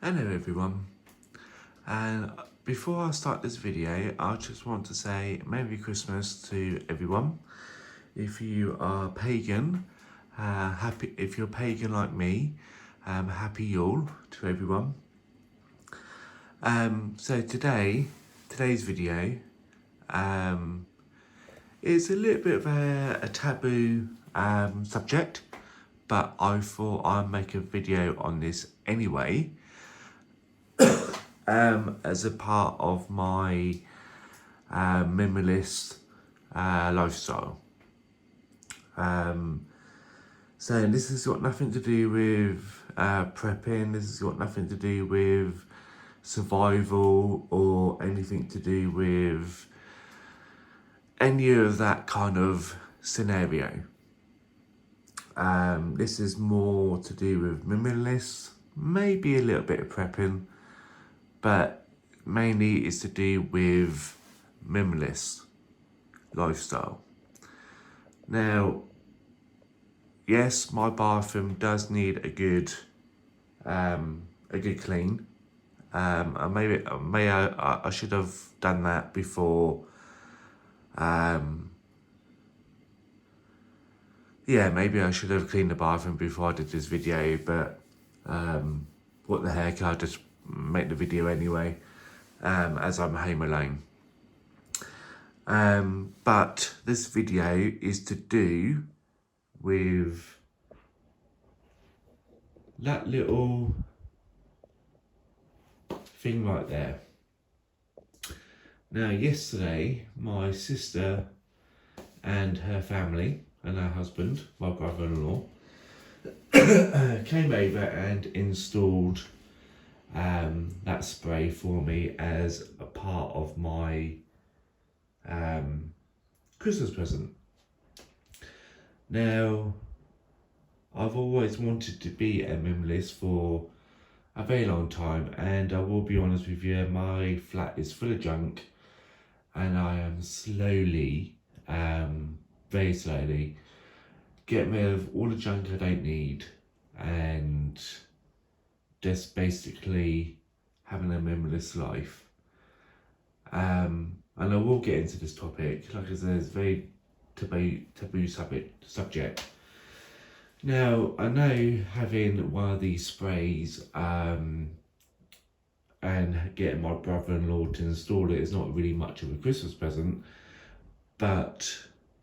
Hello everyone, and before I start this video I just want to say Merry Christmas to everyone. If you are pagan, if you're pagan like me, happy Yule to everyone. So today's video is a little bit of a taboo subject, but I thought I'd make a video on this anyway. As a part of my minimalist lifestyle. So this has got nothing to do with prepping, this has got nothing to do with survival or anything to do with any of that kind of scenario. This is more to do with minimalists, maybe a little bit of prepping, but mainly it's to do with minimalist lifestyle. Now, yes, my bathroom does need a good clean. And maybe I should have done that before. Yeah, maybe I should have cleaned the bathroom before I did this video, but what the heck, I'll just make the video anyway, as I'm home alone. But this video is to do with that little thing right there. Now, yesterday, my sister and her family and her husband, my brother-in-law, came over and installed that spray for me as a part of my Christmas present. Now, I've always wanted to be a minimalist for a very long time, and I will be honest with you, my flat is full of junk, and I am slowly, very slowly, getting rid of all the junk I don't need and just basically having a minimalist life. And I will get into this topic, like I said, it's a very taboo subject. Now, I know having one of these sprays and getting my brother-in-law to install it is not really much of a Christmas present, but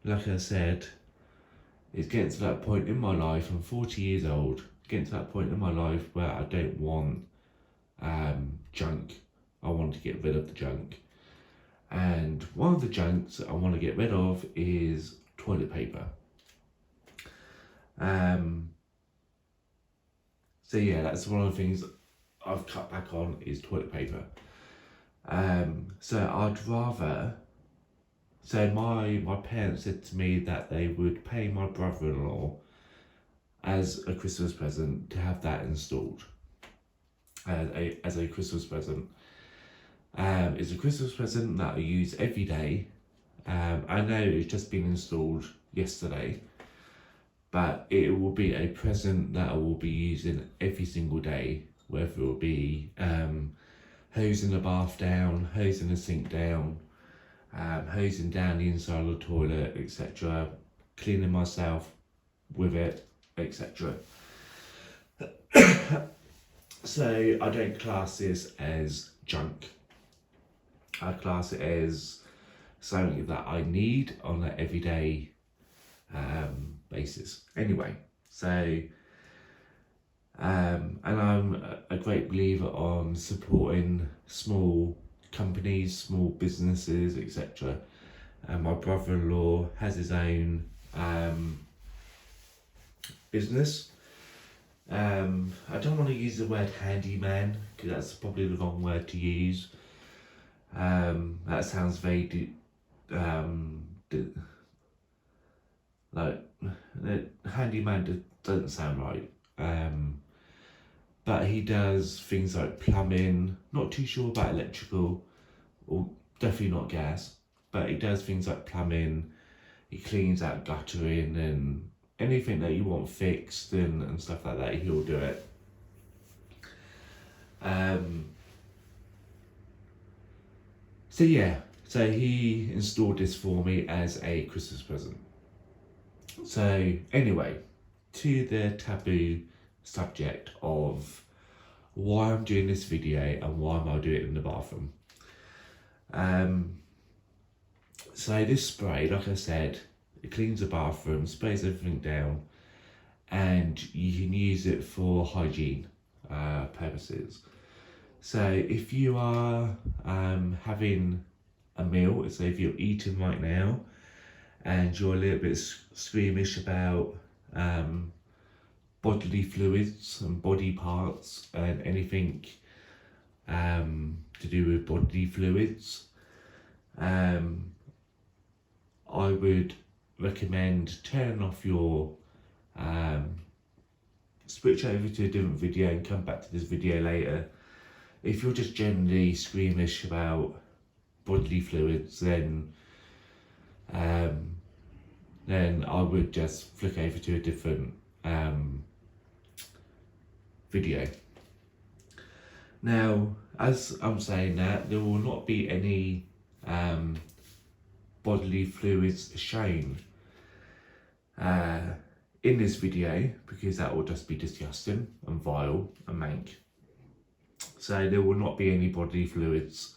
like I said, it's getting to that point in my life. I'm 40 years old, getting to that point in my life where I don't want junk. I want to get rid of the junk. And one of the junks that I want to get rid of is toilet paper. So yeah, that's one of the things I've cut back on is toilet paper. So I'd rather, so my parents said to me that they would pay my brother-in-law as a Christmas present to have that installed as a Christmas present. It's a Christmas present that I use every day. I know it's just been installed yesterday, but it will be a present that I will be using every single day, whether it will be hosing the bath down, hosing the sink down, hosing down the inside of the toilet, etc., cleaning myself with it, etc. So I don't class this as junk. I class it as something that I need on an everyday basis. Anyway, so and I'm a great believer on supporting small companies, small businesses, etc. And my brother-in-law has his own business. I don't want to use the word handyman because that's probably the wrong word to use. That sounds very like handyman doesn't sound right. But he does things like plumbing, not too sure about electrical, or definitely not gas, but he does things like plumbing, he cleans out guttering and anything that you want fixed and stuff like that, he'll do it. So yeah, so he installed this for me as a Christmas present. So anyway, to the taboo subject of why I'm doing this video and why am I doing it in the bathroom. So this spray, like I said, it cleans the bathroom, sprays everything down, and you can use it for hygiene purposes. So if you are having a meal, so if you're eating right now and you're a little bit squeamish about bodily fluids and body parts and anything to do with bodily fluids, I would recommend turning off your switch over to a different video and come back to this video later. If you're just generally squeamish about bodily fluids, then I would just flick over to a different video. Now, as I'm saying that, there will not be any bodily fluids shown in this video, because that will just be disgusting and vile and mank. So there will not be any bodily fluids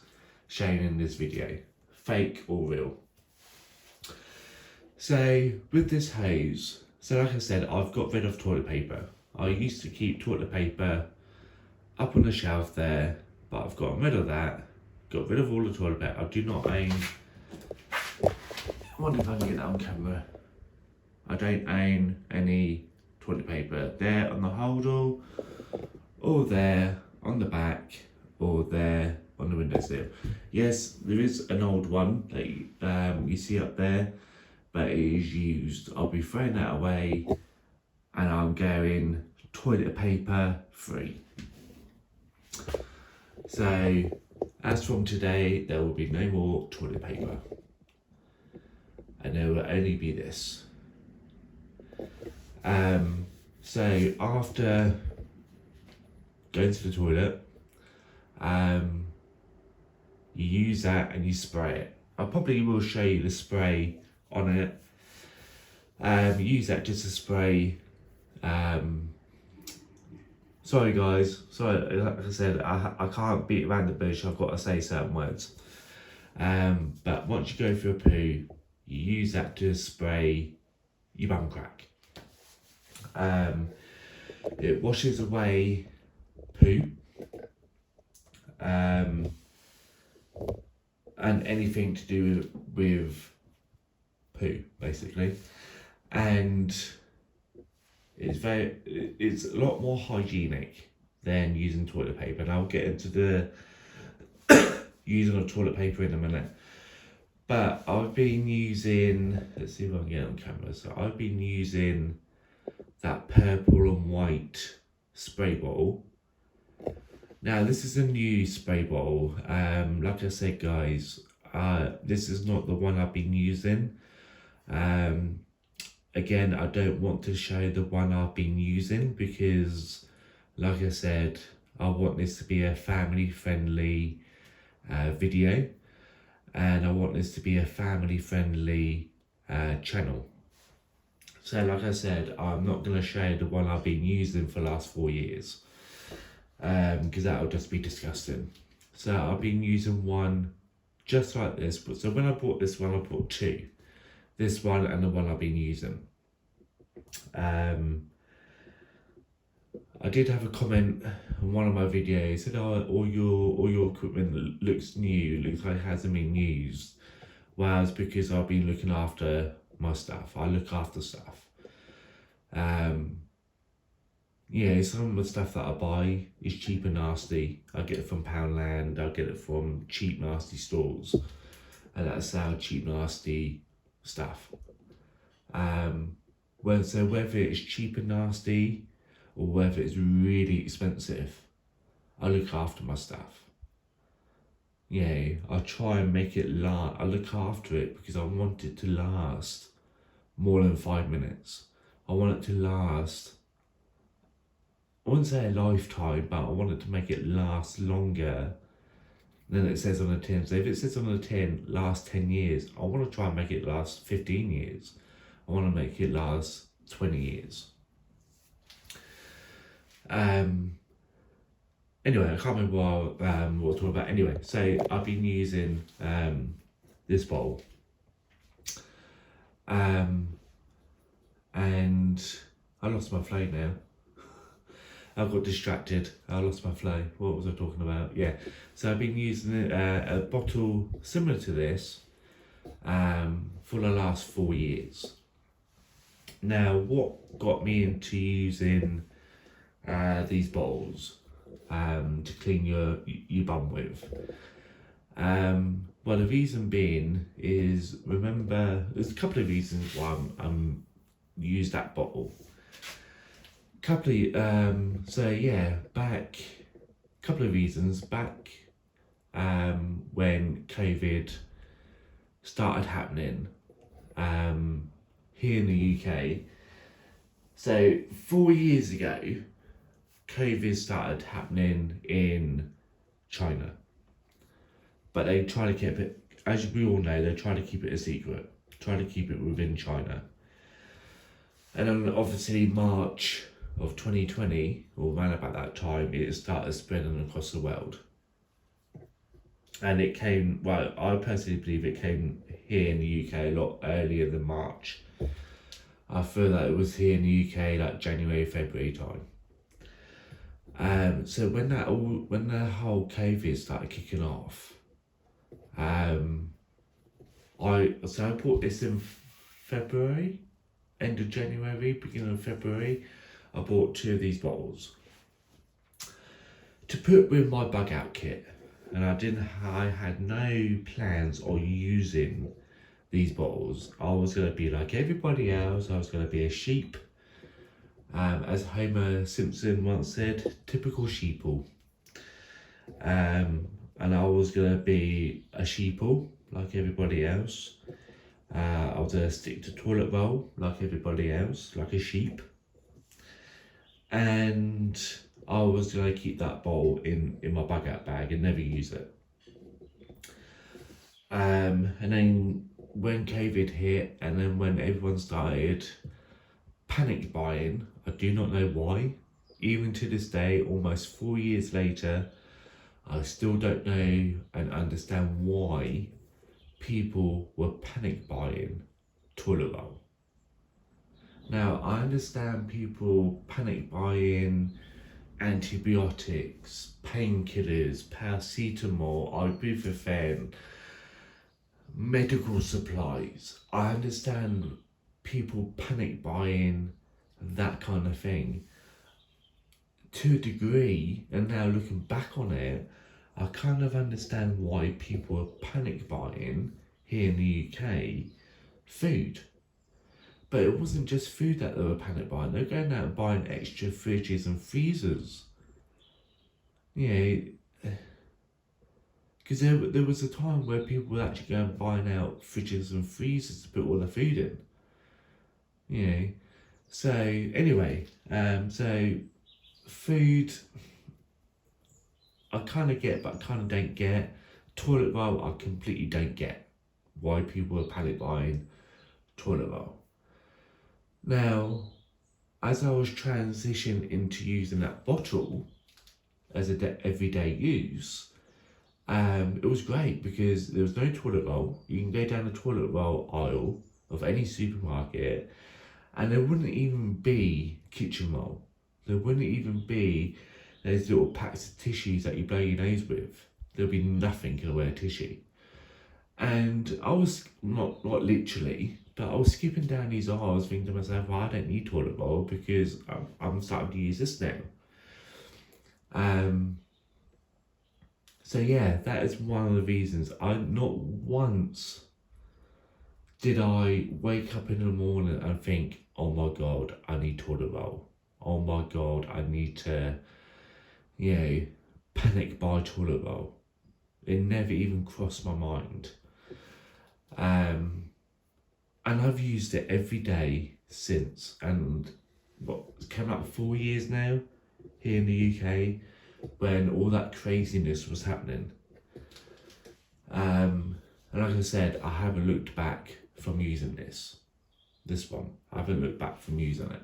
shown in this video, fake or real. So with this hose, so like I said, I've got rid of toilet paper. I used to keep toilet paper up on the shelf there, but I've gotten rid of that, got rid of all the toilet paper. I do not own, I wonder if I can get that on camera. I don't own any toilet paper there on the holder, or there on the back, or there on the windowsill. Yes, there is an old one that you see up there, but it is used. I'll be throwing that away, and I'm going toilet paper free. So, as from today, there will be no more toilet paper, and there will only be this. So after going to the toilet, you use that and you spray it. I probably will show you the spray on it. Use that just to spray. Sorry guys, sorry, like I said, I can't beat around the bush, I've got to say certain words. But once you go through a poo, you use that to spray your bum crack. It washes away poo and anything to do with poo, basically, and it's a lot more hygienic than using toilet paper, and I'll get into the using of toilet paper in a minute. But I've been using, let's see if I can get it on camera. So I've been using that purple and white spray bottle. Now this is a new spray bottle. Like I said guys, this is not the one I've been using. Again, I don't want to show the one I've been using because, like I said, I want this to be a family friendly video, and I want this to be a family friendly channel. So like I said, I'm not going to show the one I've been using for the last 4 years, because that will just be disgusting. So I've been using one just like this, but so when I bought this one, I bought two. This one and the one I've been using. I did have a comment on one of my videos, said, "Oh, all your equipment looks new, looks like it hasn't been used." Well, it's because I've been looking after my stuff. I look after stuff. Yeah, some of the stuff that I buy is cheap and nasty. I get it from Poundland, I get it from cheap nasty stores, and that sell cheap nasty stuff. So whether it's cheap and nasty or whether it's really expensive, I look after my stuff. Yeah, I try and make it last. I look after it because I want it to last more than 5 minutes. I want it to last I wouldn't say a lifetime, but I wanted to make it last longer than it says on the tin. So if it says on the tin, last 10 years, I want to try and make it last 15 years. I want to make it last 20 years. Anyway, I can't remember what we're talking about. Anyway, so I've been using this bottle. And I lost my flow now. I got distracted. I lost my flow. What was I talking about? Yeah. So I've been using a bottle similar to this for the last 4 years. Now, what got me into using these bottles to clean your bum with? Well, the reason being is, remember, there's a couple of reasons why I'm use that bottle. Couple of reasons back when COVID started happening here in the UK. So 4 years ago, COVID started happening in China, but they try to keep it, as we all know, they try to keep it a secret, try to keep it within China. And then obviously March of 2020, or around about that time, it started spreading across the world. And it came, well, I personally believe it came here in the UK a lot earlier than March. I feel like it was here in the UK like January, February time. So when the whole COVID started kicking off, I bought this in February, end of January, beginning of February. I bought 2 of these bottles to put with my bug out kit, and I had no plans on using these bottles. I was going to be like everybody else. I was going to be a sheep, as Homer Simpson once said, typical sheeple. And I was going to be a sheeple like everybody else. I was going to stick to toilet roll like everybody else, like a sheep. And I was going to keep that bowl in my bug out bag and never use it. And then when COVID hit, and then when everyone started panic buying, I do not know why. Even to this day, almost 4 years later, I still don't know and understand why people were panic buying toilet roll. Now, I understand people panic buying antibiotics, painkillers, paracetamol, ibuprofen, medical supplies. I understand people panic buying that kind of thing to a degree, and now looking back on it, I kind of understand why people are panic buying here in the UK food. But it wasn't just food that they were panic buying. They were going out and buying extra fridges and freezers. Yeah, because there was a time where people were actually going and buying out fridges and freezers to put all the food in. Yeah. So anyway, so food, I kind of get, but I kind of don't get. Toilet roll, I completely don't get why people are panic buying toilet roll. Now, as I was transitioning into using that bottle as everyday use, it was great because there was no toilet roll. You can go down the toilet roll aisle of any supermarket, and there wouldn't even be kitchen roll. There wouldn't even be those little packs of tissues that you blow your nose with. There'd be nothing in the way of tissue. And I was, not literally, but I was skipping down these aisles thinking to myself, well, I don't need toilet roll because I'm starting to use this now. So yeah, that is one of the reasons. Not once did I wake up in the morning and think, oh my God, I need toilet roll. Oh my God, I need to, panic buy toilet roll. It never even crossed my mind. And I've used it every day since. And it's come up 4 years now here in the UK when all that craziness was happening. And like I said, I haven't looked back from using this one. I haven't looked back from using it.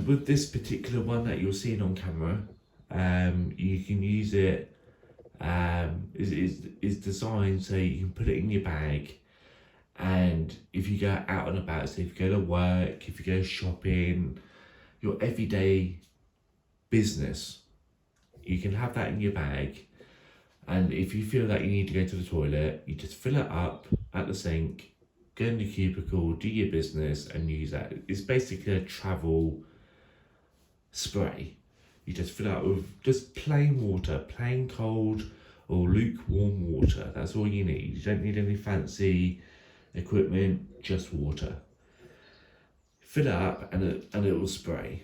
With this particular one that you're seeing on camera, you can use it, is designed so you can put it in your bag, and if you go out and about, so if you go to work, if you go shopping, your everyday business, you can have that in your bag, and if you feel that you need to go to the toilet, you just fill it up at the sink, go in the cubicle, do your business and use that. It's basically a travel spray. You just fill it up with just plain water, plain cold or lukewarm water. That's all you need. You don't need any fancy equipment, just water. Fill it up and it will spray.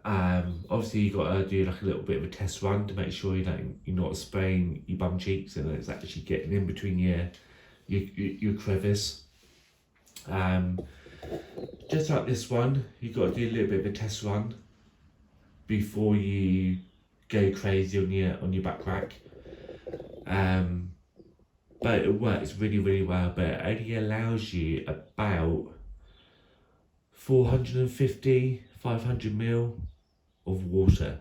Obviously you got to do like a little bit of a test run to make sure you're not spraying your bum cheeks and it's actually getting in between your crevice. Just like this one, you've got to do a little bit of a test run before you go crazy on your back crack. But it works really, really well, but it only allows you about 450, 500 ml of water.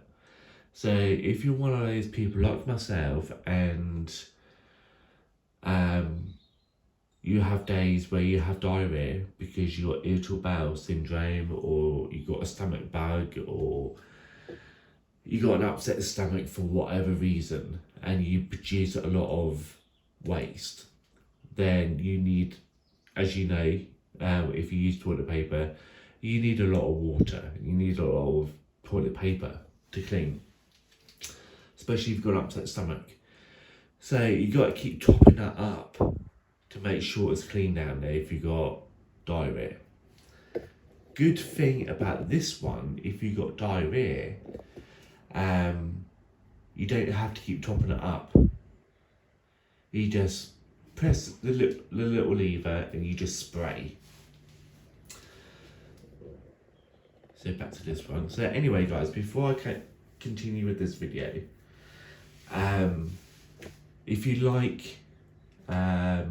So if you're one of those people like myself and you have days where you have diarrhea because you got irritable bowel syndrome, or you got a stomach bug, or you got an upset stomach for whatever reason, and you produce a lot of waste, then you need, as you know, if you use toilet paper, you need a lot of water. You need a lot of toilet paper to clean, especially if you've got an upset stomach. So you got to keep topping that up to make sure it's clean down there if you got diarrhea. Good thing about this one, if you got diarrhea, you don't have to keep topping it up. You just press the little lever and you just spray. So back to this one. So anyway guys, before I continue with this video, if you like my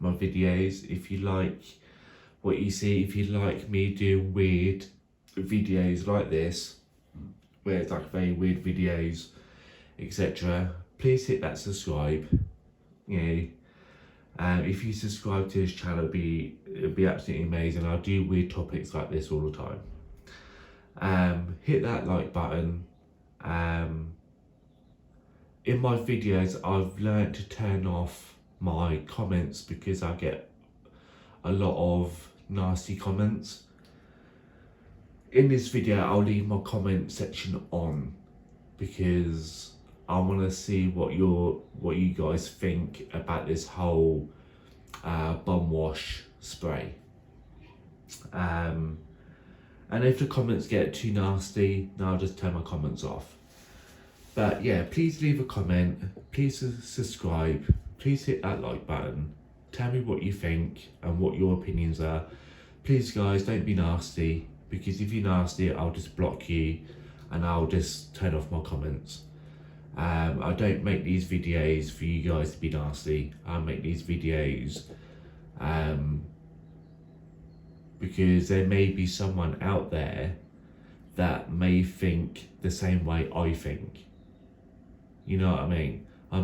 videos, if you like what you see, if you like me doing weird videos like this, where it's like very weird videos, etc., please hit that subscribe. You know, if you subscribe to this channel, it'll be absolutely amazing. I'll do weird topics like this all the time. Hit that like button. In my videos, I've learned to turn off my comments because I get a lot of nasty comments. In this video, I'll leave my comment section on because I want to see what you guys think about this whole bum wash spray. And if the comments get too nasty, then I'll just turn my comments off. But yeah, please leave a comment, please subscribe, please hit that like button, tell me what you think and what your opinions are. Please guys, don't be nasty, because if you're nasty, I'll just block you and I'll just turn off my comments. I don't make these videos for you guys to be nasty. I make these videos because there may be someone out there that may think the same way I think. You know what I mean? There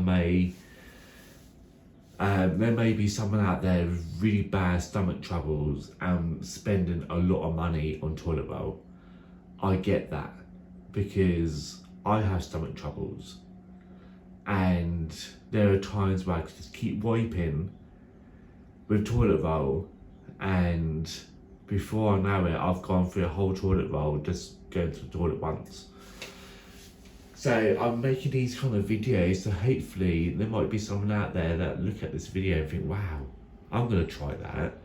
may be someone out there with really bad stomach troubles and spending a lot of money on toilet roll. I get that because I have stomach troubles, and there are times where I could just keep wiping with toilet roll, and before I know it, I've gone through a whole toilet roll just going to the toilet once. So I'm making these kind of videos, so hopefully there might be someone out there that look at this video and think, wow, I'm gonna try that.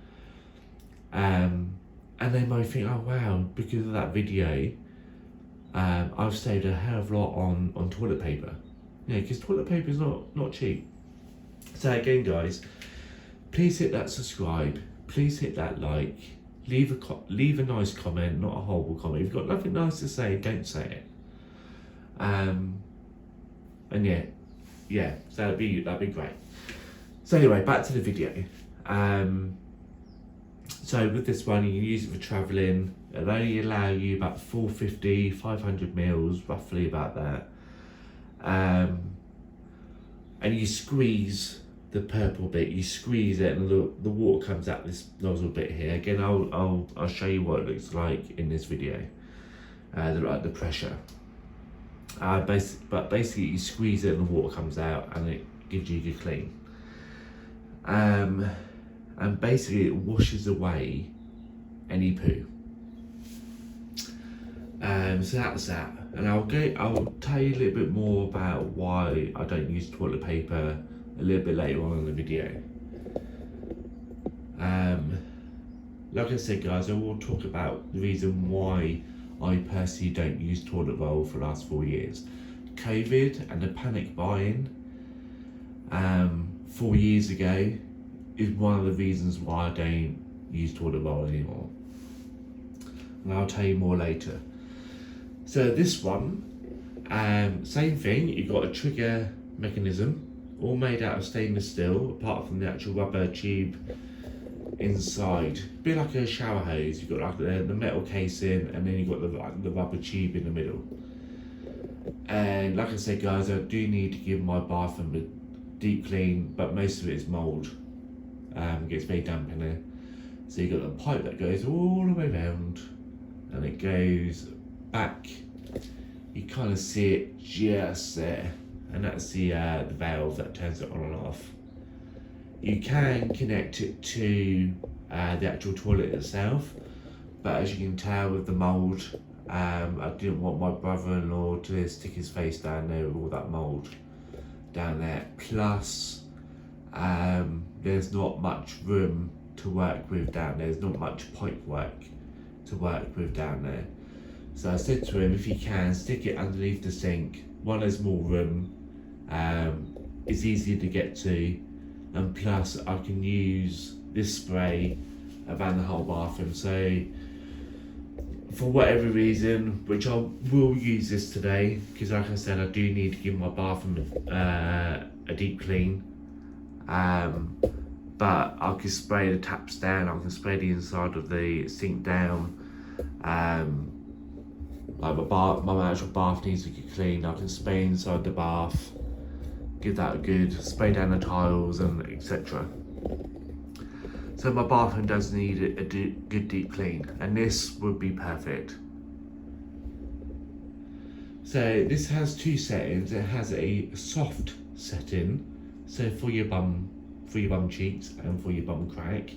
And they might think, oh wow, because of that video, I've saved a hell of a lot on toilet paper. Yeah, because toilet paper is not cheap. So again guys, please hit that subscribe, please hit that like, leave a nice comment, not a horrible comment. If you've got nothing nice to say, don't say it. And yeah, so that'd be great. So anyway, back to the video. So with this one, you can use it for travelling. It'll only allow you about 450, 500 mils, roughly about that. And you squeeze the purple bit, you squeeze it, and the water comes out this nozzle bit here. Again, I'll show you what it looks like in this video. The pressure. But basically, you squeeze it, and the water comes out, and it gives you a good clean. And basically, it washes away any poo. So that's that. And I'll tell you a little bit more about why I don't use toilet paper a little bit later on in the video. Like I said, guys, I will talk about the reason why I personally don't use toilet roll for the last 4 years. COVID and the panic buying 4 years ago is one of the reasons why I don't use toilet roll anymore. And I'll tell you more later. So this one, same thing, you've got a trigger mechanism, all made out of stainless steel, apart from the actual rubber tube inside. A bit like a shower hose, you've got like the metal casing, and then you've got the rubber tube in the middle. And like I said, guys, I do need to give my bathroom a deep clean, but most of it is mould. Gets very damp in there. So you've got the pipe that goes all the way around, and it goes back. You kind of see it just there, and that's the valve that turns it on and off. You can connect it to the actual toilet itself, but as you can tell with the mould, I didn't want my brother-in-law to stick his face down there with all that mould down there. Plus, there's not much room to work with down there. There's not much pipe work to work with down there. So I said to him, if you can, stick it underneath the sink. One, there's more room, it's easier to get to, and plus I can use this spray around the whole bathroom. So for whatever reason, which I will use this today, because like I said, I do need to give my bathroom a deep clean. But I can spray the taps down, I can spray the inside of the sink down. Like my actual bath needs to get clean, I can spray inside the bath, give that a good spray down the tiles, and etc. So my bathroom does need a good deep clean, and this would be perfect. So this has two settings. It has a soft setting, so for your bum cheeks and for your bum crack.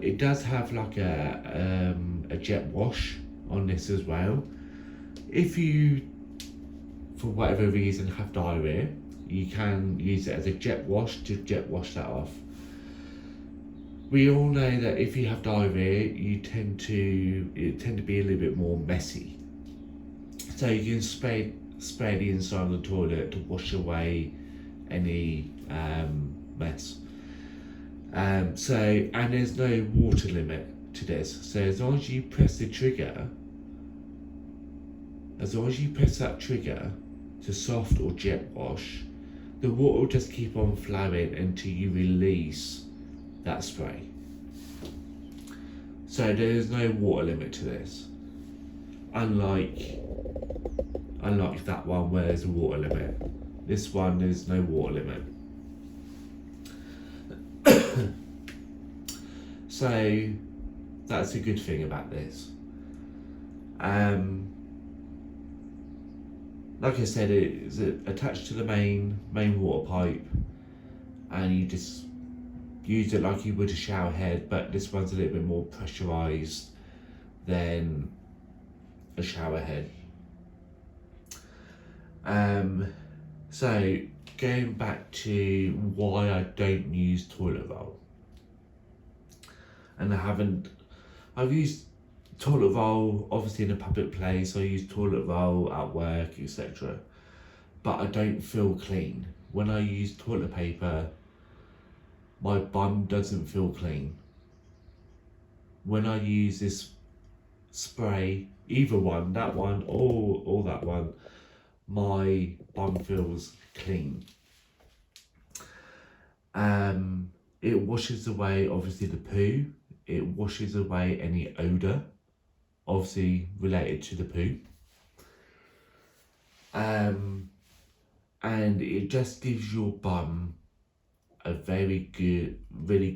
It does have like a jet wash on this as well. If you, for whatever reason, have diarrhea, you can use it as a jet wash to jet wash that off. We all know that if you have diarrhea, you tend to be a little bit more messy. So you can spray the inside of the toilet to wash away any mess. And there's no water limit to this. So as long as you press the trigger, that trigger to soft or jet wash, the water will just keep on flowing until you release that spray. So there's no water limit to this. Unlike that one where there's a water limit. This one, there's no water limit. So that's a good thing about this. Like I said, it's attached to the main water pipe, and you just use it like you would a shower head, but this one's a little bit more pressurized than a shower head. So going back to why I don't use toilet roll, and I've used toilet roll obviously in a public place, I use toilet roll at work, etc. But I don't feel clean. When I use toilet paper, my bum doesn't feel clean. when I use this spray, either one, that one or that one, my bum feels clean. It washes away obviously the poo. It washes away any odour, obviously related to the poo. And it just gives your bum a really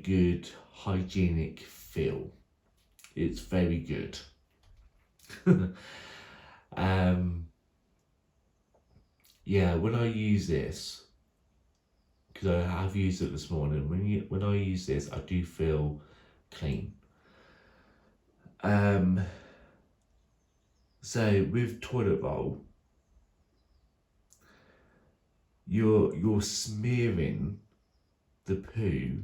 good hygienic feel. It's very good. Yeah, when I use this, because I have used it this morning, when I use this, I do feel clean. So with toilet roll, you're smearing the poo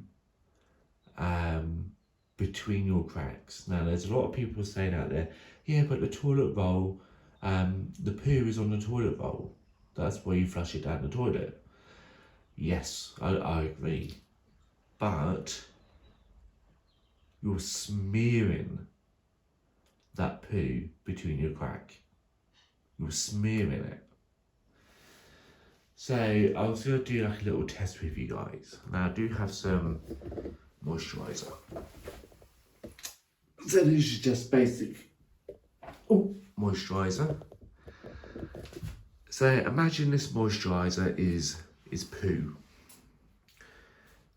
between your cracks. Now there's a lot of people saying out there, yeah, but the toilet roll, the poo is on the toilet roll. That's where you flush it down the toilet. Yes, I agree. But you're smearing that poo between your crack. You're smearing it. So I was going to do like a little test with you guys. Now I do have some moisturiser. So this is just basic moisturiser. So imagine this moisturiser is poo.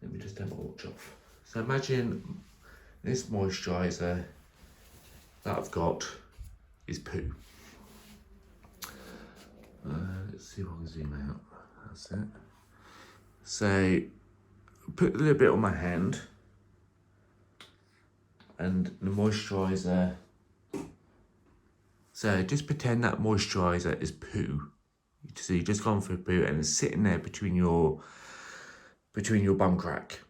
Let me just turn my watch off. So imagine this moisturiser that I've got is poo. Let's see if I can zoom out. That's it. So put a little bit on my hand, and the moisturiser. So just pretend that moisturiser is poo. So you've just gone through poo and it's sitting there between your bum crack.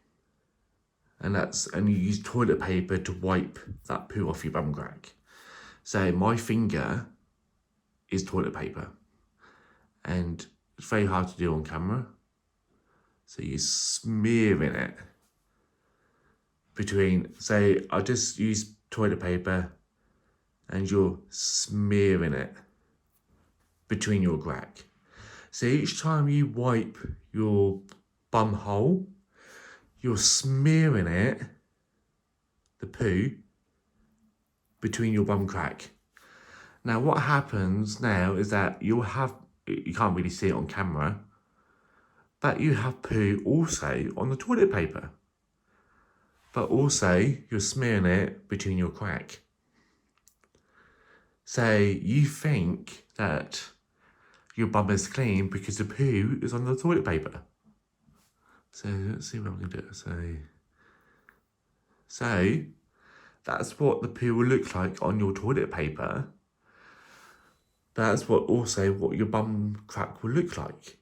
And you use toilet paper to wipe that poo off your bum crack. So my finger is toilet paper. And it's very hard to do on camera. So you're smearing it so I just use toilet paper and you're smearing it between your crack. So each time you wipe your bum hole, you're smearing the poo, between your bum crack. Now what happens now is that you can't really see it on camera, but you have poo also on the toilet paper. But also you're smearing it between your crack. So you think that your bum is clean because the poo is on the toilet paper. So let's see what I can do. So that's what the poo will look like on your toilet paper. That's what your bum crack will look like.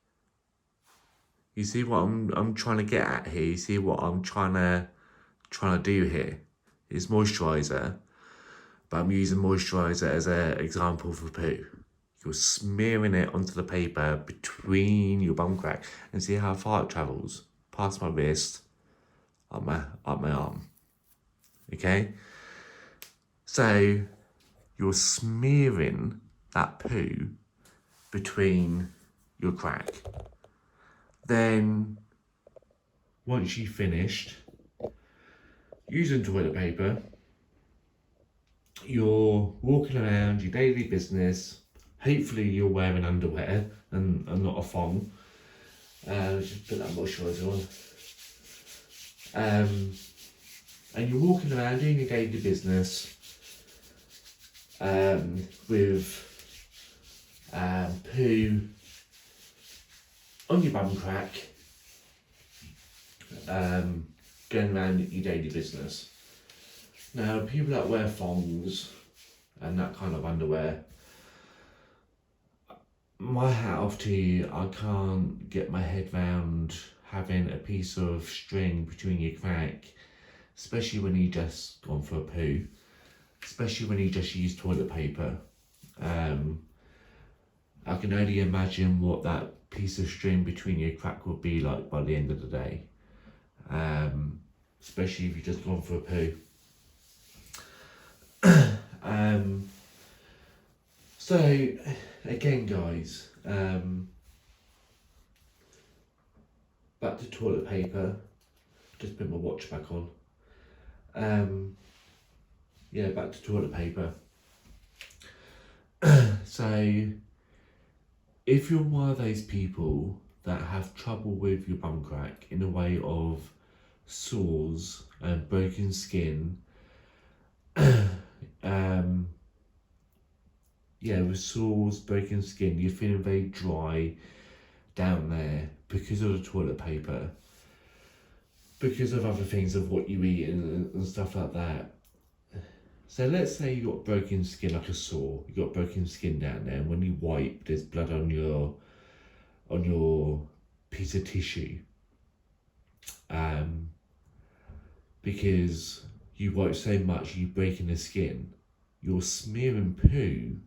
You see what I'm trying to get at here? You see what I'm trying to do here? It's moisturiser, but I'm using moisturiser as an example for poo. You're smearing it onto the paper between your bum crack, and see how far it travels past my wrist, up my arm. Okay, so you're smearing that poo between your crack. Then once you've finished using toilet paper, you're walking around your daily business. Hopefully you're wearing underwear and not a thong. Just put that moisturiser on. And you're walking around doing your daily business with poo on your bum crack, going around your daily business. Now, people that wear thongs and that kind of underwear, my hat off to you. I can't get my head round having a piece of string between your crack, especially when you just gone for a poo, especially when you just use toilet paper. I can only imagine what that piece of string between your crack would be like by the end of the day, especially if you just gone for a poo. So again, guys, back to toilet paper. Just put my watch back on. Yeah, back to toilet paper. So if you're one of those people that have trouble with your bum crack in a way of sores and broken skin, yeah, with sores, broken skin, you're feeling very dry down there because of the toilet paper, because of other things of what you eat and stuff like that. So let's say you got broken skin, like a sore. You got broken skin down there, and when you wipe, there's blood on your piece of tissue. Because you wipe so much, you break in the skin. You're smearing poo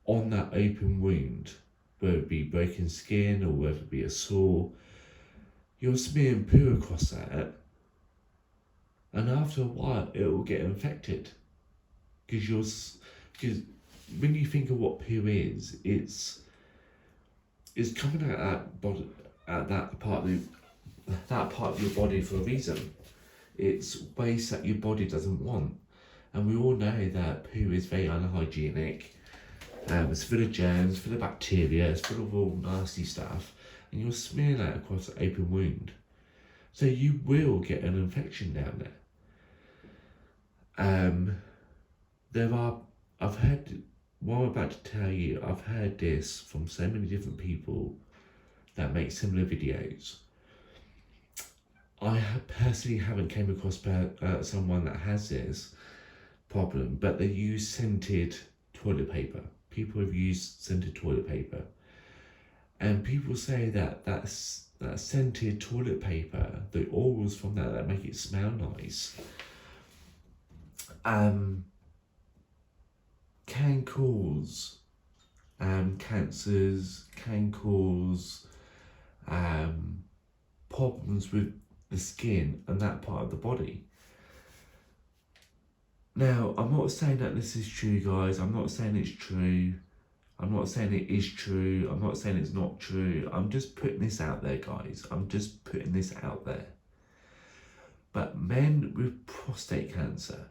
on that open wound, whether it be broken skin or whether it be a sore. You're smearing poo across that, and after a while it will get infected. Because when you think of what poo is, it's coming out that body, at that part of your body for a reason. It's waste that your body doesn't want, and we all know that poo is very unhygienic. It's full of germs, full of bacteria, it's full of all nasty stuff, and you're smearing that across an open wound. So you will get an infection down there. I've heard, what I'm about to tell you, I've heard this from so many different people that make similar videos. I personally haven't came across someone that has this problem, but they use scented toilet paper. People have used scented toilet paper, and people say that that scented toilet paper, the oils from that make it smell nice, can cause cancers, can cause problems with the skin and that part of the body. Now, I'm not saying that this is true, guys. I'm not saying it's true. I'm not saying it is true. I'm not saying it's not true. I'm just putting this out there, guys. I'm just putting this out there. But men with prostate cancer,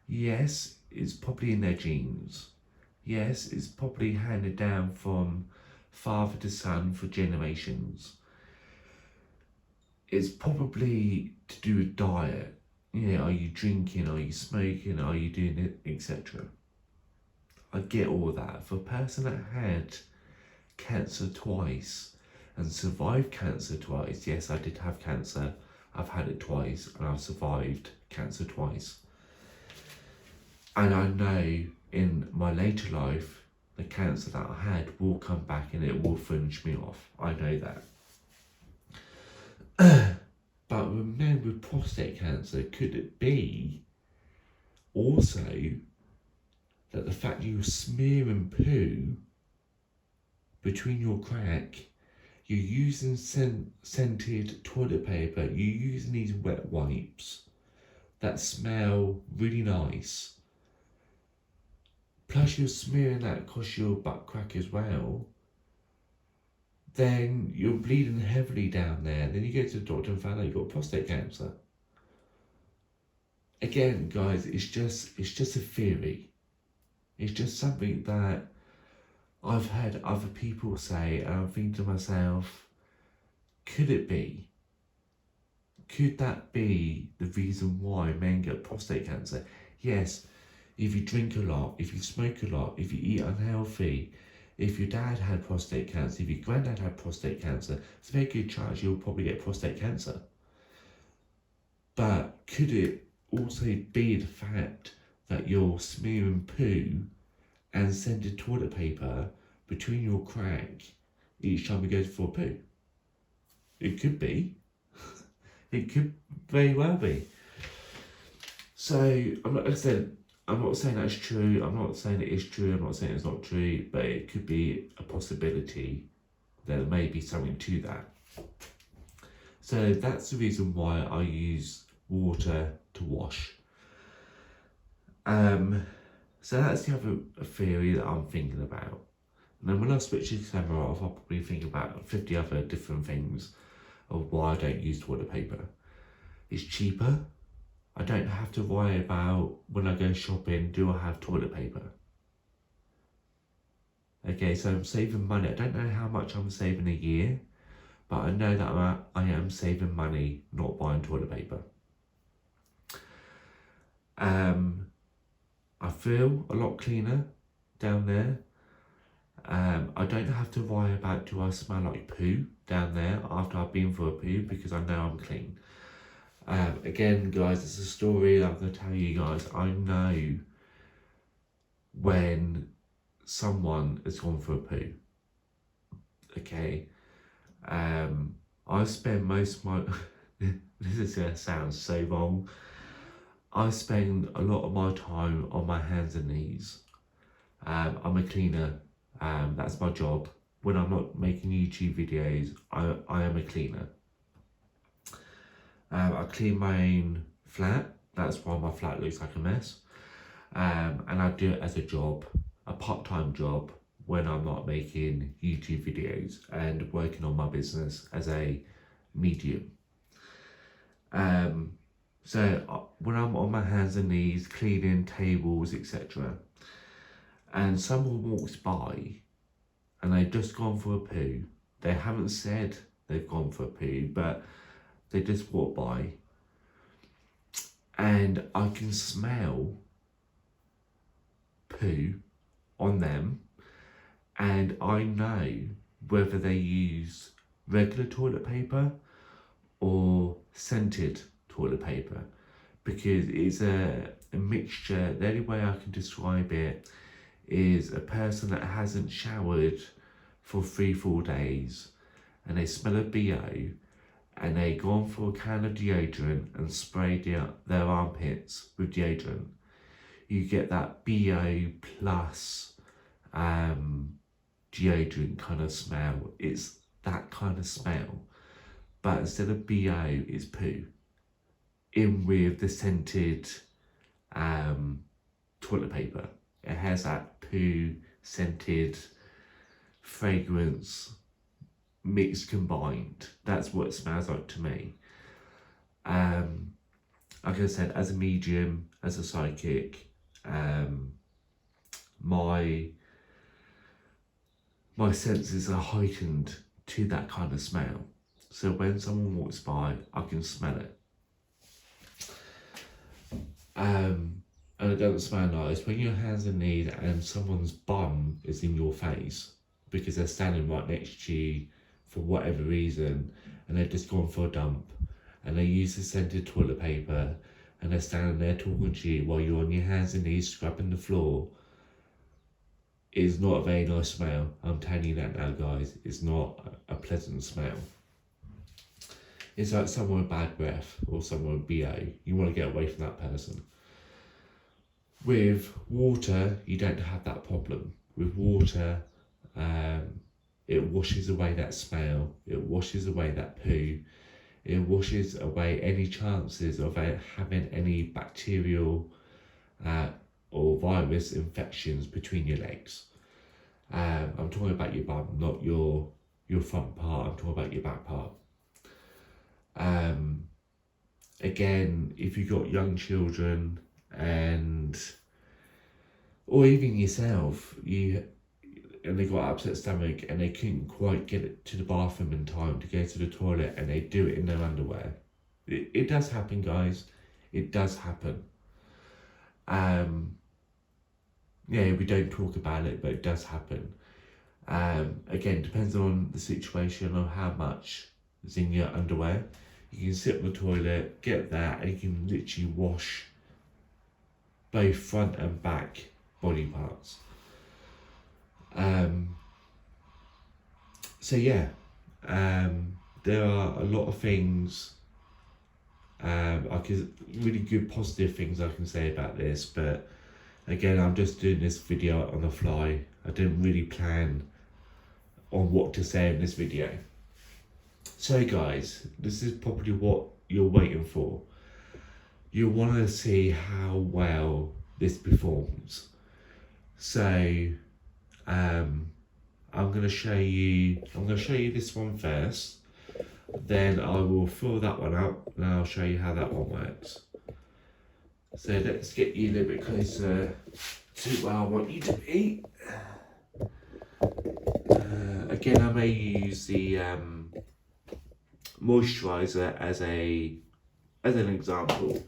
yes, it's probably in their genes. Yes, it's probably handed down from father to son for generations. It's probably to do with diet. Are you drinking? Are you smoking? Are you doing it, etc.? I get all that. For a person that had cancer twice and survived cancer twice, yes, I did have cancer. I've had it twice and I've survived cancer twice. And I know in my later life, the cancer that I had will come back and it will finish me off. I know that. But with men with prostate cancer, could it be also that the fact you're smearing poo between your crack, you're using scented toilet paper, you're using these wet wipes that smell really nice, plus you're smearing that across your butt crack as well, then you're bleeding heavily down there. Then you go to the doctor and find out you've got prostate cancer. Again, guys, it's just a theory. It's just something that I've heard other people say, and I'm thinking to myself, could it be? Could that be the reason why men get prostate cancer? Yes, if you drink a lot, if you smoke a lot, if you eat unhealthy, if your dad had prostate cancer, if your granddad had prostate cancer, it's a very good chance you'll probably get prostate cancer. But could it also be the fact that you're smearing poo and scented toilet paper between your crack each time you go for a poo? It could be. It could very well be. So, like I said, I'm not saying that's true, I'm not saying it is true, I'm not saying it's not true, but it could be a possibility. There may be something to that. So that's the reason why I use water to wash. So that's the other theory that I'm thinking about. And then when I switch the camera off, I'll probably think about 50 other different things of why I don't use toilet paper. It's cheaper. I don't have to worry about when I go shopping, do I have toilet paper? Okay, so I'm saving money. I don't know how much I'm saving a year, but I know that I am saving money not buying toilet paper. I feel a lot cleaner down there. I don't have to worry about do I smell like poo down there after I've been for a poo, because I know I'm clean. Again, guys, it's a story that I'm going to tell you guys. I know when someone has gone for a poo. Okay. I spend most of my... this is going to sound so wrong. I spend a lot of my time on my hands and knees. I'm a cleaner. That's my job. When I'm not making YouTube videos, I am a cleaner. I clean my own flat. That's why my flat looks like a mess. And I do it as a job, a part-time job, when I'm not making YouTube videos and working on my business as a medium. So when I'm on my hands and knees, cleaning tables, etc., and someone walks by and they've just gone for a poo, they haven't said they've gone for a poo, but they just walk by, and I can smell poo on them, and I know whether they use regular toilet paper or scented toilet paper, because it's a mixture. The only way I can describe it is a person that hasn't showered for 3-4 days and they smell a BO and they go on for a can of deodorant and spray their armpits with deodorant. You get that BO plus deodorant kind of smell. It's that kind of smell, but instead of BO, it's poo in with the scented toilet paper. It has that poo scented fragrance mixed combined. That's what it smells like to me. Like I said, as a medium, as a psychic, my senses are heightened to that kind of smell. So when someone walks by, I can smell it. And it doesn't smell nice when your hands and knees and someone's bum is in your face because they're standing right next to you for whatever reason, and they've just gone for a dump, and they use the scented toilet paper, and they're standing there talking to you while you're on your hands and knees scrubbing the floor. It's not a very nice smell. I'm telling you that now, guys. It's not a pleasant smell. It's like someone with bad breath or someone with BO. You want to get away from that person. With water, you don't have that problem. With water, it washes away that smell. It washes away that poo. It washes away any chances of having any bacterial or virus infections between your legs. I'm talking about your bum, not your front part. I'm talking about your back part. Again, if you've got young children or even yourself, and they got upset stomach and they couldn't quite get it to the bathroom in time to go to the toilet, and they do it in their underwear. It does happen, guys. It does happen. Yeah, we don't talk about it, but it does happen. Again, depends on the situation or how much is in your underwear. You can sit on the toilet, get that, and you can literally wash both front and back body parts. So yeah, there are a lot of things, really good positive things I can say about this, but again, I'm just doing this video on the fly. I didn't really plan on what to say in this video. So guys, this is probably what you're waiting for. you want to see how well this performs. So I'm going to show you this one first, then I will fill that one up and I'll show you how that one works. So let's get you a little bit closer to where I want you to be. Again, I may use the moisturiser as an example.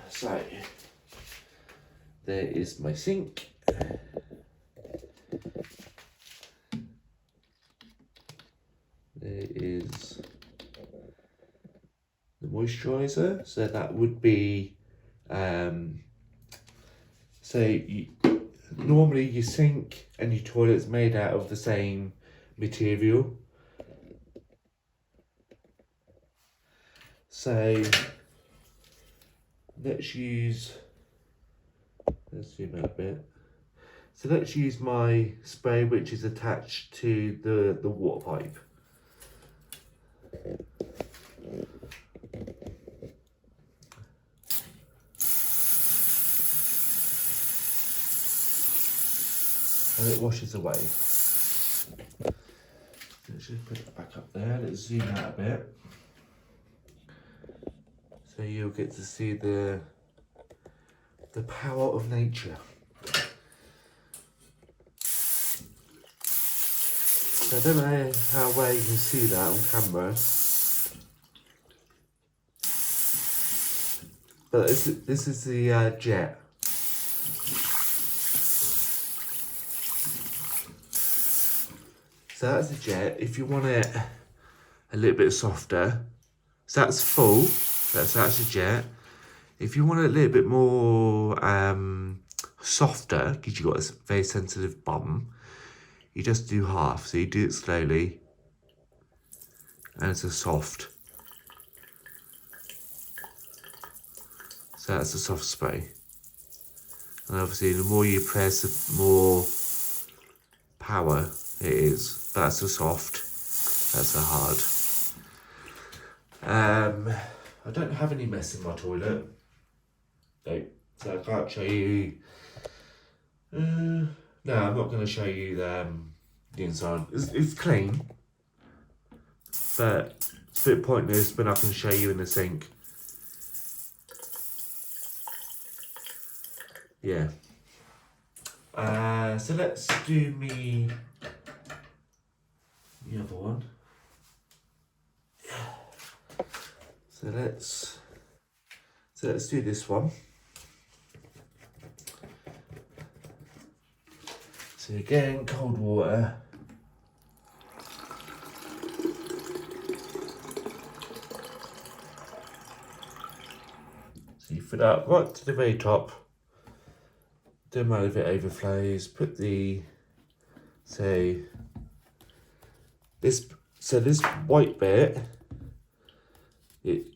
So there is my sink. There is the moisturiser, so that would be normally your sink and your toilet's made out of the same material. So let's zoom out a bit. So let's use my spray, which is attached to the water pipe. And it washes away. Let's just put it back up there. Let's zoom out a bit. So you'll get to see the power of nature. So I don't know how well you can see that on camera, but this is the jet. So that's the jet. If you want it a little bit softer, so that's full. That's the jet. If you want it a little bit more softer, because you've got a very sensitive bum, you just do half. So you do it slowly, and it's a soft. So that's a soft spray. And obviously, the more you press, the more power it is. That's a soft. That's a hard. I don't have any mess in my toilet. No, so I can't show you. No, I'm not going to show you the inside. It's clean, but it's a bit pointless when I can show you in the sink. Yeah. So let's do the other one. So let's do this one. So again, cold water. So you fill that right to the very top. Don't mind if it overflows. Put this white bit, it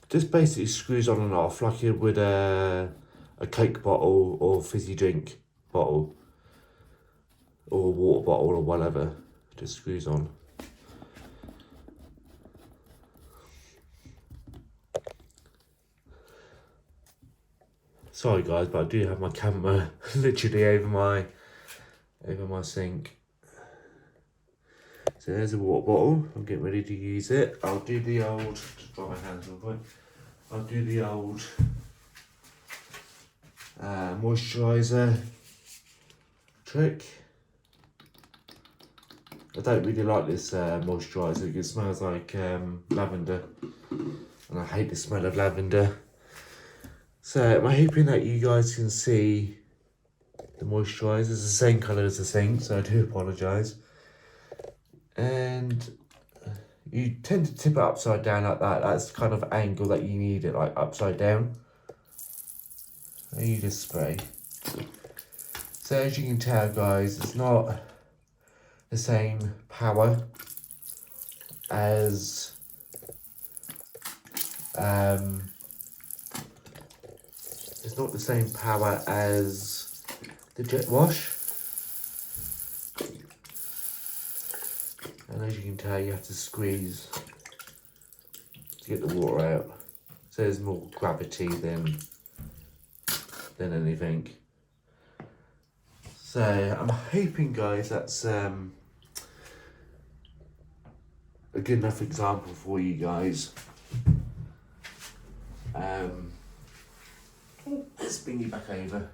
just basically screws on and off like it would a Coke bottle or fizzy drink bottle or a water bottle or whatever. Just screws on. Sorry guys, but I do have my camera literally over my sink. So there's a water bottle. I'm getting ready to use it. I'll do the old, just dry my hands real quick. I'll do the old moisturiser trick. I don't really like this moisturiser. It smells like lavender, and I hate the smell of lavender. So I'm hoping that you guys can see the moisturiser. It's the same colour as the sink, so I do apologise. And you tend to tip it upside down like that. That's the kind of angle that you need it, like upside down. And you just spray. So as you can tell guys, it's not the same power as it's not the same power as the jet wash. And as you can tell, you have to squeeze to get the water out. So there's more gravity than anything. So I'm hoping, guys, that's a good enough example for you guys. Let's bring you back over.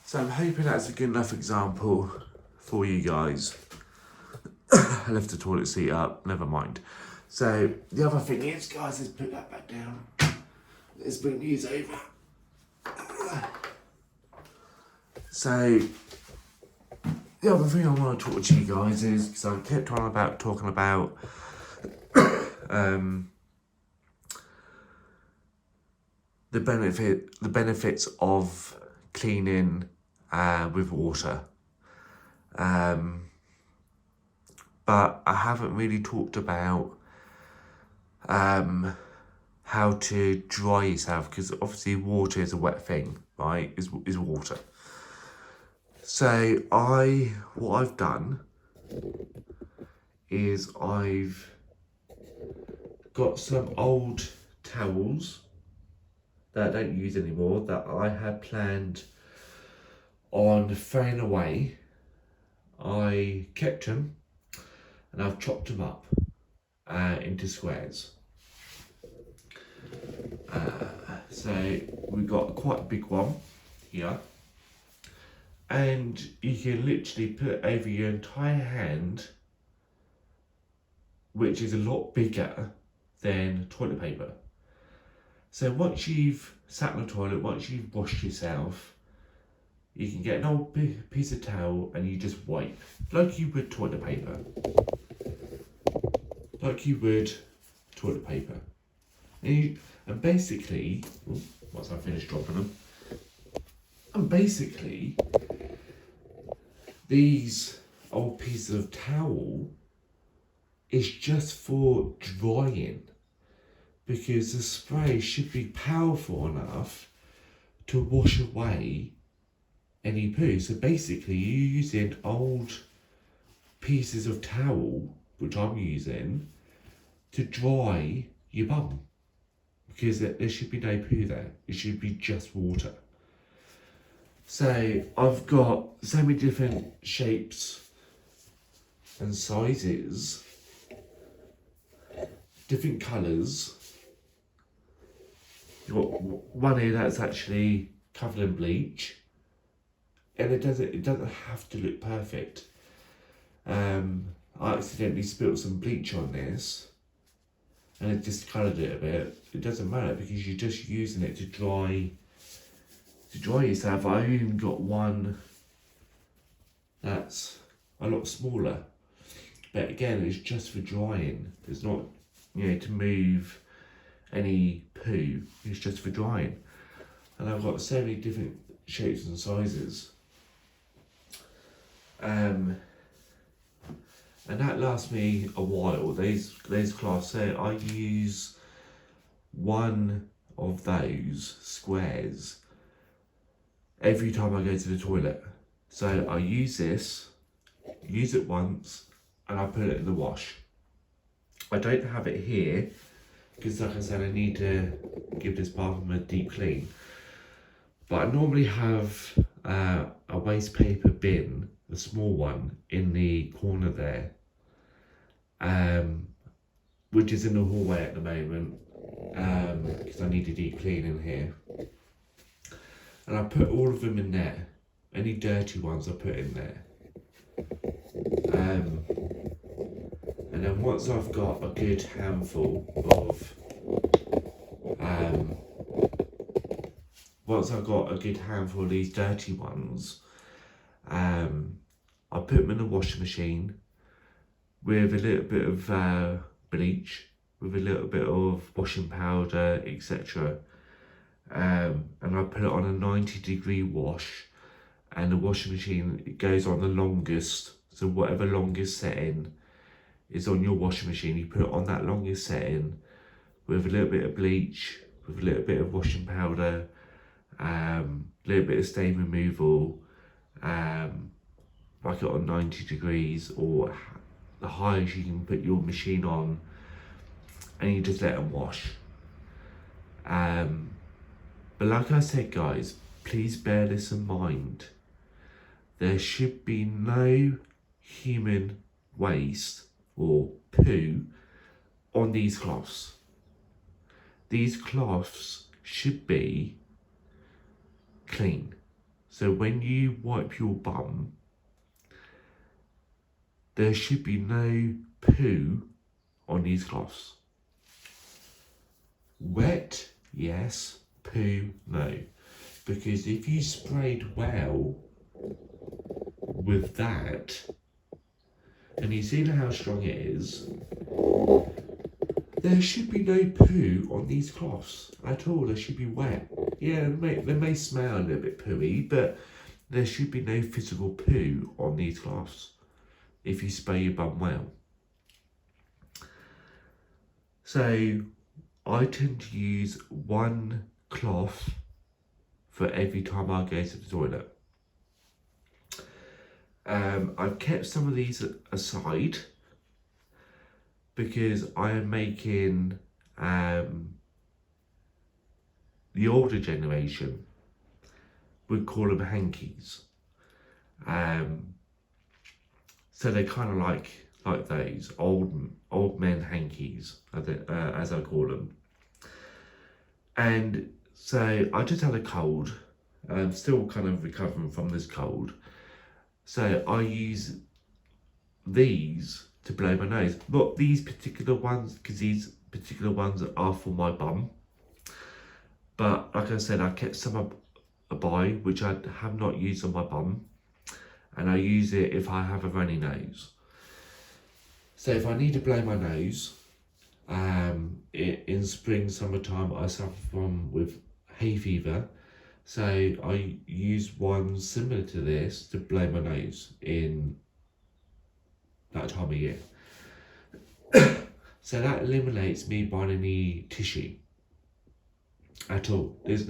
So I'm hoping that's a good enough example for you guys. I left the toilet seat up, never mind. So the other thing is, guys, let's put that back down. Let's bring these over. So the other thing I want to talk to you guys is, because I kept on about talking about the benefits of cleaning with water. But I haven't really talked about how to dry yourself, because obviously water is a wet thing, right? Is water. So what I've done is I've got some old towels that I don't use anymore that I had planned on throwing away. I kept them and I've chopped them up into squares. So we've got quite a big one here, and you can literally put it over your entire hand, which is a lot bigger than toilet paper. So once you've sat in the toilet, once you've washed yourself, you can get an old big piece of towel and you just wipe like you would toilet paper. Like you would toilet paper. And basically, once I finish dropping them, and basically, these old pieces of towel is just for drying, because the spray should be powerful enough to wash away any poo. So basically, you're using old pieces of towel, which I'm using, to dry your bum, because there should be no poo there. It should be just water. So I've got so many different shapes and sizes, different colours. You've got one here that's actually covered in bleach, and it doesn't have to look perfect. I accidentally spilled some bleach on this, and it just coloured it a bit. It doesn't matter, because you're just using it to dry yourself. I even got one that's a lot smaller, but again, it's just for drying. It's not, to move any poo. It's just for drying. And I've got so many different shapes and sizes. And that lasts me a while. Those cloths. So I use one of those squares every time I go to the toilet. So I use this, use it once, and I put it in the wash. I don't have it here, because like I said, I need to give this bathroom a deep clean. But I normally have a waste paper bin, a small one, in the corner there, which is in the hallway at the moment, because I need a deep clean in here. And I put all of them in there. Any dirty ones I put in there. And then once I've got a good handful of these dirty ones, I put them in the washing machine with a little bit of bleach, with a little bit of washing powder, etc. And I put it on a 90-degree wash, and the washing machine, it goes on the longest. So whatever longest setting is on your washing machine, you put it on that longest setting with a little bit of bleach, with a little bit of washing powder, a little bit of stain removal, like it on 90 degrees or the highest you can put your machine on, and you just let them wash. But like I said, guys, please bear this in mind. There should be no human waste or poo on these cloths. These cloths should be clean. So when you wipe your bum, there should be no poo on these cloths. Wet, yes. Poo, no. Because if you sprayed well with that, and you see how strong it is, there should be no poo on these cloths at all. They should be wet. Yeah, they may smell a little bit pooey, but there should be no physical poo on these cloths if you spray your bum well. So I tend to use one cloth for every time I go to the toilet. I've kept some of these aside because I am making the older generation would call them hankies. So they're kind of like those old men hankies, as I call them. And so I just had a cold. I'm still kind of recovering from this cold. So I use these to blow my nose. Not these particular ones, because these particular ones are for my bum. But like I said, I kept some by, which I have not used on my bum. And I use it if I have a runny nose. So if I need to blow my nose, in spring, summertime, I suffer with hay fever. So I use one similar to this to blow my nose in that time of year. So that eliminates me buying any tissue at all. There's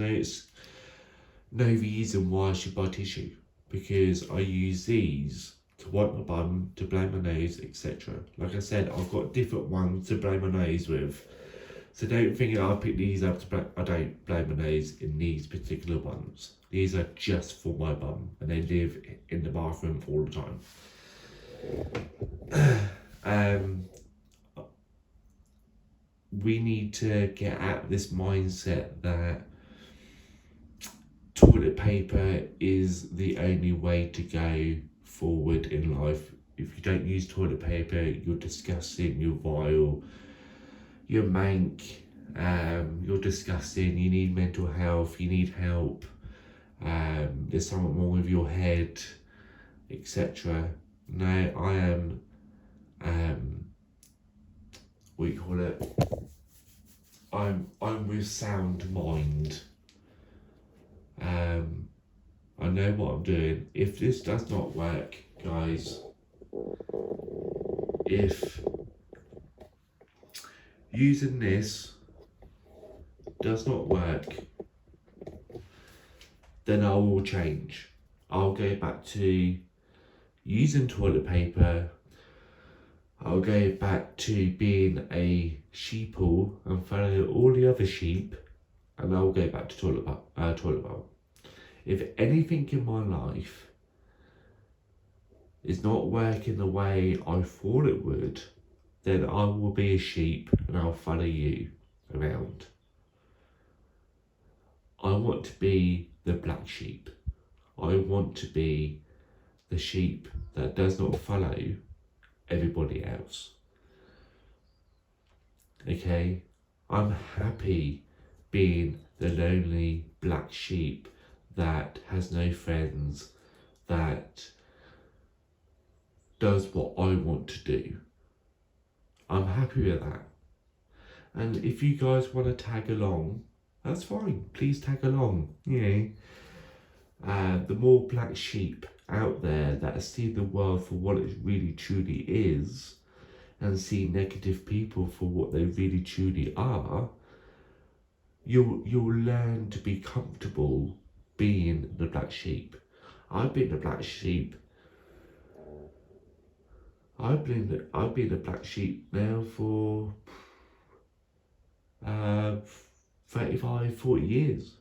no reason why I should buy tissue, because I use these to wipe my bum, to blow my nose, etc. Like I said, I've got different ones to blow my nose with. So don't think I'll pick these up to blow. I don't blow my nose in these particular ones. These are just for my bum, and they live in the bathroom all the time. We need to get out of this mindset that toilet paper is the only way to go forward in life. If you don't use toilet paper, you're disgusting, you're vile, you're mank, you're disgusting, you need mental health, you need help, there's something wrong with your head, etc. No, I am, what do you call it? I'm with sound mind. I know what I'm doing. If this does not work, guys, if using this does not work, then I will change. I'll go back to using toilet paper. I'll go back to being a sheeple and follow all the other sheep, and I'll go back to toilet bowl. If anything in my life is not working the way I thought it would, then I will be a sheep and I'll follow you around. I want to be the black sheep. I want to be the sheep that does not follow everybody else. Okay? I'm happy being the lonely black sheep that has no friends, that does what I want to do. I'm happy with that. And if you guys want to tag along, that's fine. Please tag along. You know, the more black sheep out there that see the world for what it really truly is, and see negative people for what they really truly are, you'll learn to be comfortable being the black sheep. I've been the black sheep. I've been the black sheep now for 35, 40 years.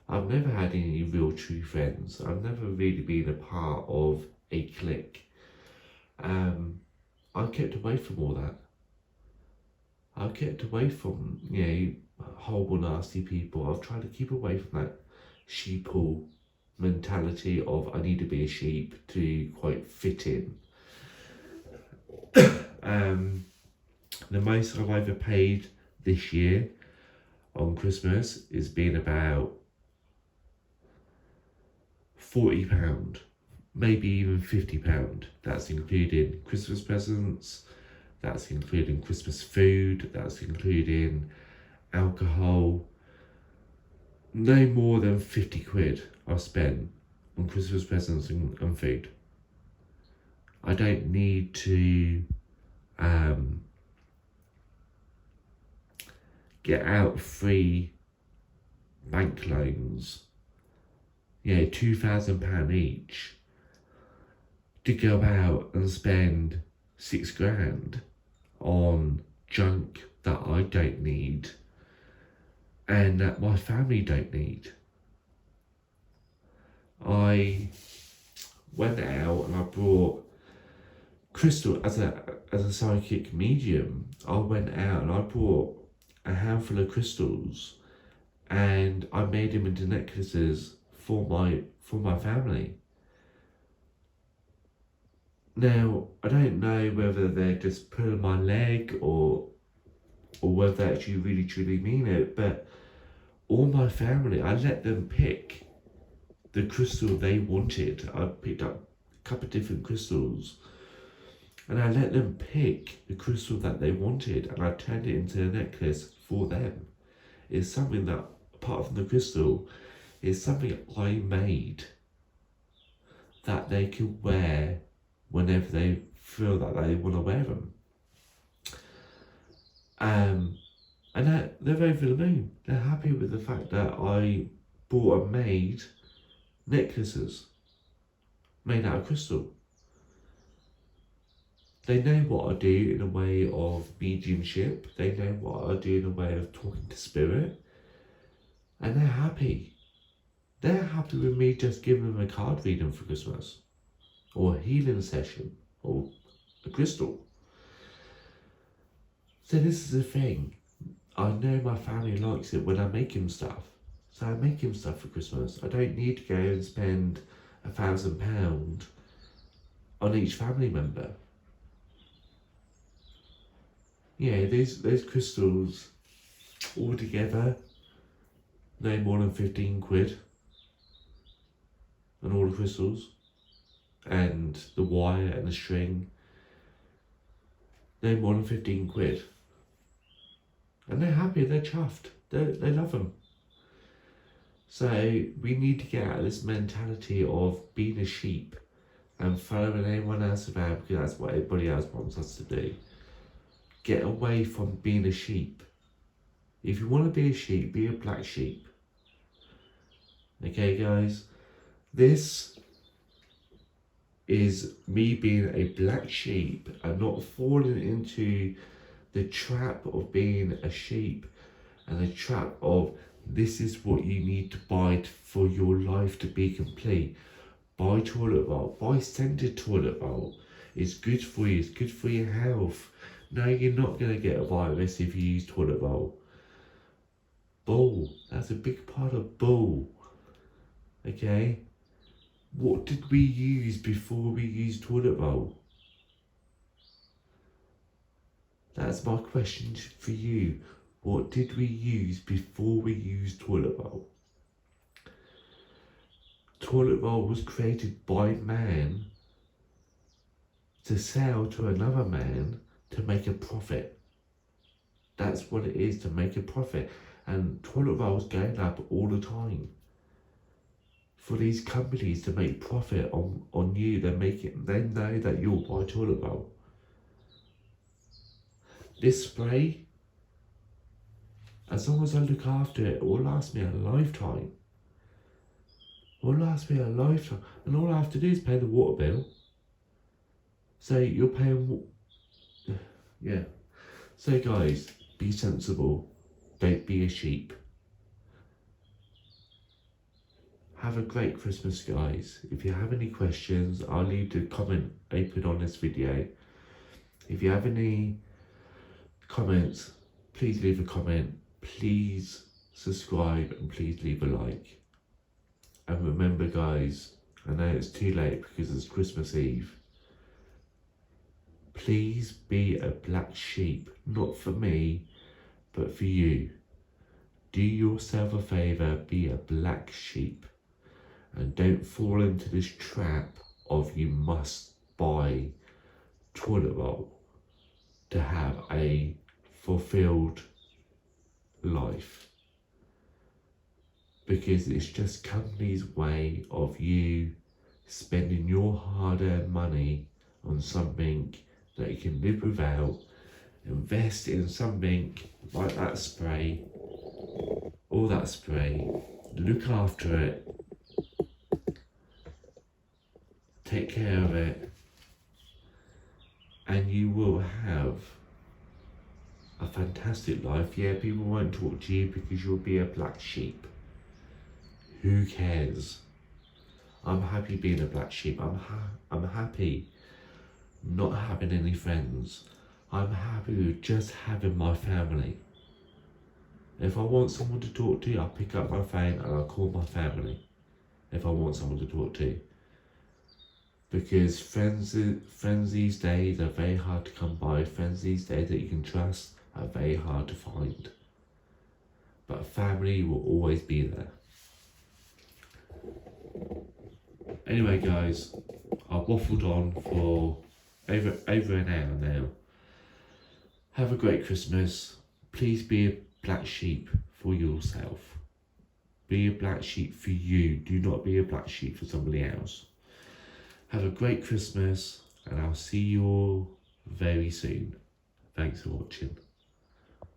I've never had any real true friends. I've never really been a part of a clique. I've kept away from all that. I've kept away from, horrible, nasty people. I've tried to keep away from that sheeple mentality of I need to be a sheep to quite fit in. The most I've ever paid this year on Christmas has been about £40, maybe even £50. That's including Christmas presents, that's including Christmas food, that's including alcohol. No more than 50 quid I've spent on Christmas presents and food. I don't need to get out free bank loans, £2,000 each, to go out and spend £6,000 on junk that I don't need and that my family don't need. I went out and I brought crystal as a psychic medium. I went out and I brought a handful of crystals and I made them into necklaces for my family. Now, I don't know whether they're just pulling my leg or whether they actually really truly mean it, but all my family, I let them pick the crystal they wanted. I picked up a couple of different crystals and I let them pick the crystal that they wanted and I turned it into a necklace for them. It's something that, apart from the crystal, is something I made that they could wear whenever they feel that they want to wear them. And they're over the moon. They're happy with the fact that I bought and made necklaces made out of crystal. They know what I do in a way of mediumship. They know what I do in a way of talking to spirit. And they're happy. They're happy with me just giving them a card reading for Christmas, or a healing session, or a crystal. So this is the thing. I know my family likes it when I make him stuff. So I make him stuff for Christmas. I don't need to go and spend £1,000 on each family member. Those crystals all together, no more than 15 quid. And all the crystals and the wire and the string, no more than 15 quid. And they're happy, they're chuffed, they love them. So we need to get out of this mentality of being a sheep and following anyone else around because that's what everybody else wants us to do. Get away from being a sheep. If you want to be a sheep, be a black sheep. Okay, guys? This is me being a black sheep and not falling into the trap of being a sheep and the trap of this is what you need to buy for your life to be complete. Buy toilet roll, buy scented toilet roll. It's good for you, it's good for your health. No, you're not going to get a virus if you use toilet roll. Bull, that's a big part of bull. Okay? What did we use before we used toilet roll? That's my question for you. What did we use before we used toilet roll? Toilet roll was created by man to sell to another man to make a profit. That's what it is, to make a profit. And toilet roll's going up all the time. For these companies to make profit on you, they know that you'll buy toilet roll. This spray, as long as I look after it, it will last me a lifetime. It will last me a lifetime. And all I have to do is pay the water bill. So you're paying, yeah. So guys, be sensible. Don't be a sheep. Have a great Christmas, guys. If you have any questions, I'll leave the comment open on this video. If you have any comments, please leave a comment. Please subscribe and please leave a like. And remember, guys, I know it's too late because it's Christmas Eve. Please be a black sheep, not for me, but for you. Do yourself a favour, be a black sheep. And don't fall into this trap of you must buy toilet roll to have a fulfilled life. Because it's just company's way of you spending your hard-earned money on something that you can live without. Invest in something like that spray, or that spray, look after it, take care of it, and you will have a fantastic life. Yeah, people won't talk to you because you'll be a black sheep. Who cares? I'm happy being a black sheep. I'm happy not having any friends. I'm happy with just having my family. If I want someone to talk to, I'll pick up my phone and I'll call my family. If I want someone to talk to. Because friends these days are very hard to come by. Friends these days that you can trust are very hard to find. But family will always be there. Anyway, guys, I've waffled on for over an hour now. Have a great Christmas. Please be a black sheep for yourself. Be a black sheep for you. Do not be a black sheep for somebody else. Have a great Christmas, and I'll see you all very soon. Thanks for watching.